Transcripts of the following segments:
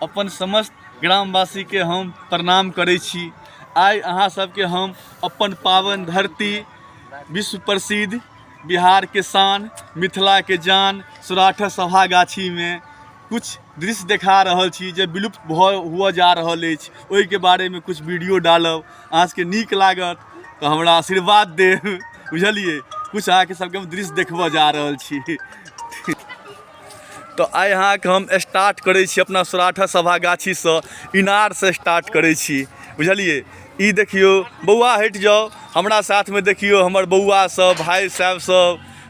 अपन समस्त ग्रामवासी के हम प्रणाम करै छी। आइ अहाँ सबके हम अपन पावन धरती, विश्व प्रसिद्ध बिहार के शान, मिथिला के जान सौराठा सभागाछी में कुछ दृश्य देखा रहल छी जे विलुप्त हुआ जा रहल अछि। ओहि के बारे में कुछ वीडियो डालब, अहाँ सबके नीक लागत तो हमरा आशीर्वाद देब, बुझलिए। कुछ अहाँ के सबके हम दृश्य देखबऽ जा रहल छी। तो आइ अहाँ के हम स्टार्ट करै छी अपना सौराठा सभागाछी से, इनार से स्टार्ट करै छी, बुझलिए। ई देखियो बौआ हटि जाओ, हमरा साथ में देखियो हमर बौआ सब, भाई साहब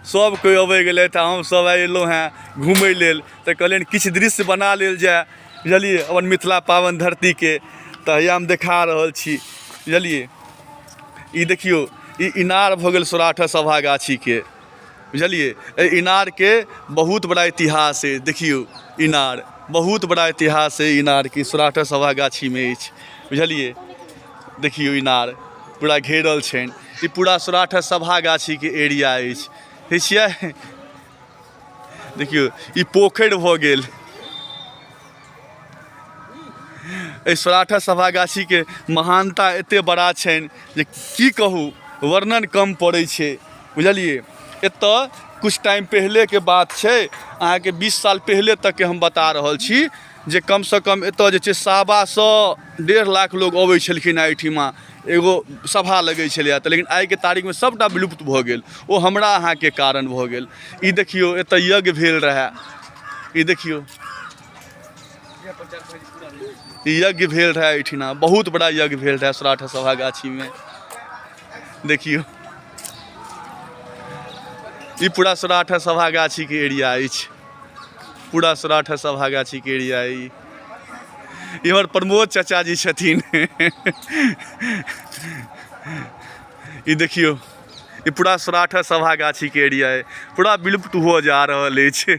सब कोई अबै गेलै तऽ हम सब अयलहुँ हैं घूमय लेल। तऽ कहलियनि किछु दृश्य बना लेल जाए, बुझलिए, अपन मिथिला पावन धरती के। तऽ हैया हम देखा रहल छी, बुझलिए। ई देखियो ई इनार भऽ गेल सौराठा सभागाछी के, बुझलिए। इनार के बहुत बड़ा इतिहास है, देखियो इनार बहुत बड़ा इतिहास है इनार की, सौराठा सभागाछी में अछि, बुझलिए। देखियो इनार पूरा घेरल छनि, ई पूरा सौराठा सभागाछी के एरिया अछि, ठीक छियै। देखियो ई पोखरि भऽ गेल। सौराठा सभागाछी के महानता एते बड़ा छनि जे की कहू, वर्णन कम पड़ै छै, बुझलिए। एतऽ कुछ टाइम पहले के बात छै, अहाँ के 20 साल पहले तक के हम बता रहल छी, जे कम से कम एतऽ जे छै 1.25 लाख लोग अबै छलखिन एहिठिमा, एगो सभा लगै छलैए। तऽ लेकिन आइ के तारीख में सबटा विलुप्त भऽ गेल, ओ हमरा अहाँ के कारण भऽ गेल। ई देखियो एतऽ यज्ञ भेल रहए, ई देखियो यज्ञ भेल रहा एहिठिना, बहुत बड़ा यज्ञ भेल रहा सौराठा सभागाछी में, देखियो। ई पूरा सौराठा सभागाछी के एरिया अछि, पूरा सौराठा सभागाछी के एरिया। ई हमर प्रमोद चाचा जी छथिन। ई देखियो ई पूरा सौराठा सभागाछी के एरिया है, पूरा विलुप्त हुआ जा रहल अछि।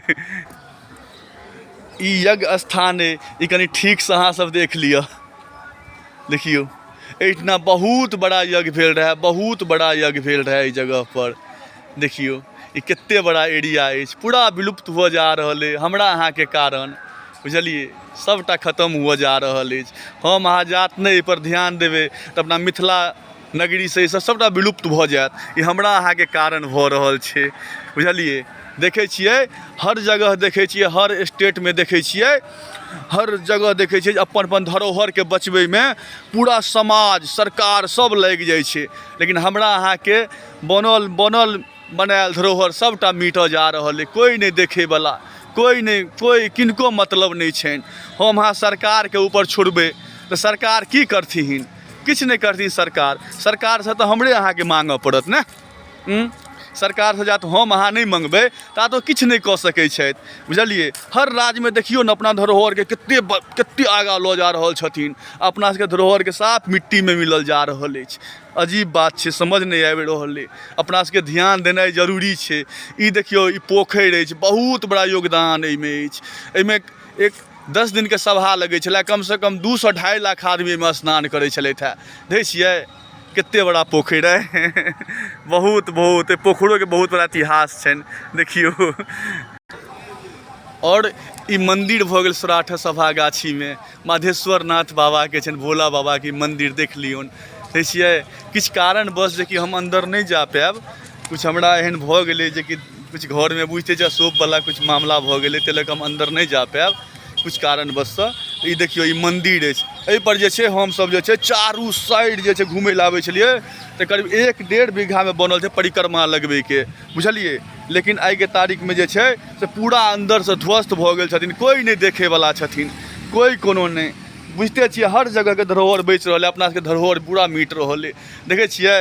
ई यज्ञ स्थान है, ई कनी ठीक से अहाँ सब देख लिया, देखियो एहिठिना बहुत बड़ा यज्ञ भेल रहा, बहुत बड़ा यज्ञ भेल रहा ई जगह पर। देखियो ई कते बड़ा एरिया अछि, पूरा विलुप्त हुआ जा रहल है हमरा अहाँ के कारण, बुझलिए। सबटा खत्म हुआ जा रहल अछि। हम अहाँ जात नहीं पर ध्यान देबै तऽ अपना मिथिला नगरी से सबटा विलुप्त भऽ जायत। ई हमरा अहाँ के कारण भऽ रहल छै, बुझलिए। देखै छियै हर जगह, देखै छियै हर स्टेट में, देखै छियै हर जगह देखै छियै अपन अपन धरोहर के बचबै में पूरा समाज, सरकार सब लागि जाइ छै। लेकिन हमरा अहाँ के बनायल धरोहर सबटा मिटऽ जा रहल है, कोई नहीं देखे वाला, कोई नहीं, कोई किनको मतलब नहीं छनि। हम अहाँ सरकार के ऊपर छोड़बै तऽ सरकार की करथिन? किछु नहीं करथिन सरकार। सरकार से तो हमरे अहाँ के मांगऽ पड़त ने। सरकार से जा तो हम अहाँ नहीं मंगबै ता तो किछु नहीं कऽ सकै छथि, बुझलिए। हर राज्य में देखियो न अपना धरोहर के कते आगाँ लऽ जा रहल छथिन, अपना सबके धरोहर के साफ मिट्टी में मिलल जा रहल अछि। अजीब बात छै, समझ नहीं आबि रहल है। अपना सबके ध्यान देनाइ जरूरी छै। ई देखियो ई पोखरि अछि, बहुत बड़ा योगदान एहिमे अछि। एहिमे एक 10 दिन के सभा लगै छलै, कम से कम 200-2.5 लाख आदमी में स्नान करै छलथि है। देखै छियै कते बड़ा पोखरि है। बहुत पोखरों के बहुत बड़ा इतिहास छनि, देखियो। और ई मंदिर भऽ गेल सौराठा सभागाछी में, माधेश्वर नाथ बाबा के छनि, भोला बाबा के मंदिर देख लियौन। देखै छियै किछु कारणवश जे कि हम अंदर नहीं जा पायब, कुछ हमरा एहन भऽ गेलै जे कि कुछ घर में बुझते जा शोभ वाला कुछ मामला भऽ गेलै, ताहि लऽ कऽ हम अंदर नहीं जा पायब कुछ कारणवश। ई देखियो ई मंदिर अछि, एहि पर जे छै हम सब जे छै चारू साइड जे छै घूमै लए आबै छलियै। तऽ करीब 1-1.5 बीघा में बनल छै परिक्रमा लगबै के, बुझलिए। लेकिन आइ के तारीख में जे छै से पूरा अंदर से ध्वस्त भऽ गेल छथिन, कोई नहीं देखे वाला छथिन, कोई कोनो नहीं। बुझते छियै हर जगह के धरोहर बचि रहल है, अपना सबके धरोहर पूरा मिट रहल है। देखै छियै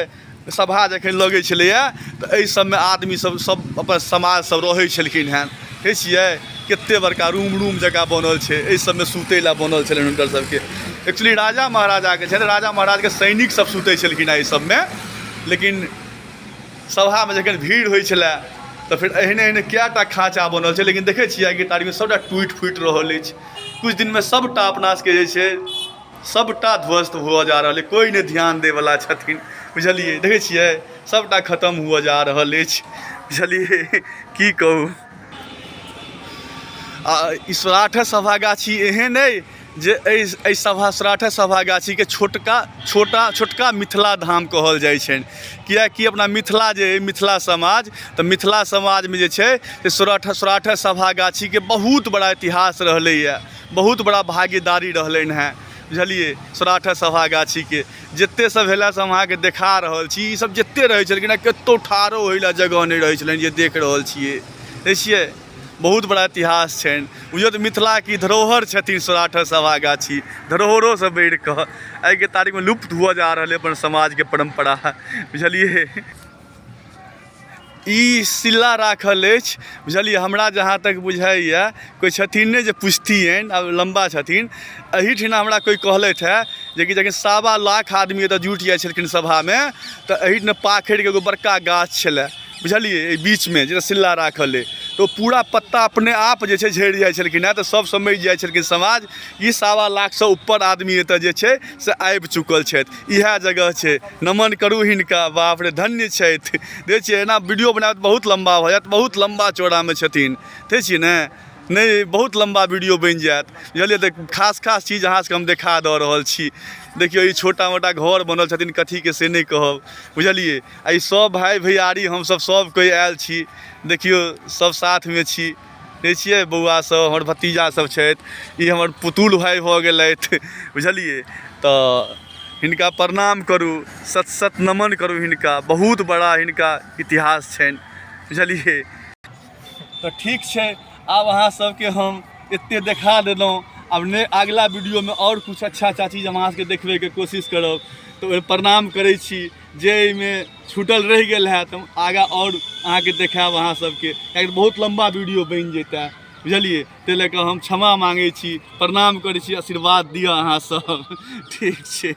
सभा जखन लगै छलैए तऽ एहि सबमें आदमी सब अपन समाज सब रहै छलखिन हँ। देखै छियै कते बड़का रूम जगह बनल छै, एहि सबमें सुतै लए बनल छलनि हुनकर सबके। एक्चुअली राजा महाराजा के छै, राजा महाराज के सैनिक सब सुतै छलखिन एहि सबमें। लेकिन सभा में जखन भीड़ होइ छलै तऽ फिर एहने कएटा खाँचा बनल छै, लेकिन देखै छियै आइ के तारीख में सबटा टूटि फूटि रहल अछि। कुछ दिन में सबटा अपना सबके जे छै सबटा ध्वस्त हुआ जा रहल है, कोई नहीं ध्यान दे वाला छथिन, बुझलिए। देखै छियै सबटा खत्म हुआ जा रहल अछि, बुझलिए। की कहू। ई सौराठा सभागाछी एहन अइ जे एहि सौराठा सभागाछीके छोटका मिथिला धाम कहल जाइ छनि। किएकि अपना मिथिला जे अइ मिथिला समाज, तऽ मिथिला समाजमे जे छै से सौराठा सभागाछीके बहुत बड़ा इतिहास रहलैए, बहुत बड़ा भागीदारी रहलनि हेँ, बुझलिए। सौराठा सभागाछीके जतेक सब भेला से हम अहाँके देखा रहल छी। ईसब जतेक रहै छलखिन हेँ, कतहु ठाढ़ो होइ लए जगह नहि रहै छलनि जे देख रहल छिए, देखै छिए। बहुत बड़ा इतिहास छनि, बुझियौ तऽ मिथिलाके धरोहर छथिन सौराठा सभागाछी। धरोहरोसँ बढ़ि कऽ आइके तारीखमे लुप्त हुअ जा रहल अइ अपन समाजके परम्परा, बुझलिए। ई सिल्ला राखल अछि, बुझलिए। हमरा जहाँ तक बुझाइए कोइ छथिन नहि जे पुछतियनि, आब लम्बा छथिन। एहिठिना हमरा कोइ कहलथि हेँ जे कि जखन 1.25 लाख आदमी एतऽ जुटि जाइ छलखिन सभामे, तऽ एहिठिना पाखरिके एगो बड़का गाछ छलै, बुझलिए, एहि बीचमे जे सिल्ला राखल अइ। तऽ ओ पूरा पत्ता अपने आप जे छै झड़ि जाइ छलखिन हेँ, तऽ सब समझि जाइ छलखिन समाज ई 1.25 लाखसँ ऊपर आदमी एतऽ जे छै से आबि चुकल छथि। इएह जगह छै, नमन करू हिनका, बाप रे धन्य छथि। देखै छियै एना वीडियो बनाबऽ बहुत लम्बा भऽ जायत, बहुत लम्बा चौड़ामे छथिन, देखै छियै ने, नहि बहुत लम्बा वीडियो बनि जायत, बुझलिए। तऽ खास चीज अहाँ सबके हम देखा दऽ रहल छी। देखियौ ई छोटा मोटा घर बनल छथिन, कथीके से नहि कहब, बुझलिए। आ ई सब भाय भैयारी हमसब सब कोइ आयल छी, देखियौ सब साथमे छी, देखै छियै। बौआ सब, हमर भतीजा सब छथि, ई हमर पुतुल भाय भऽ गेलथि, बुझलिए। तऽ हिनका प्रणाम करू, सत नमन करू हिनका, बहुत बड़ा हिनका इतिहास छनि, बुझलिए। तऽ ठीक छै, आब अहाँ सबके हम एतेक देखा देलहुँ। अब नहि अगला वीडियोमे आओर किछु अच्छा चीज हम अहाँ सबके देखबैके कोशिश करब। तऽ ओहि प्रणाम करै छी, जे एहिमे छूटल रहि गेल हैत हम आगाँ आओर अहाँके देखायब अहाँ सबके, किएकि बहुत लम्बा वीडियो बनि जेतै, बुझलिए। ताहि लऽ कऽ हम क्षमा माँगै छी, प्रणाम करै छी, आशीर्वाद दिअ अहाँ सब, ठीक छै।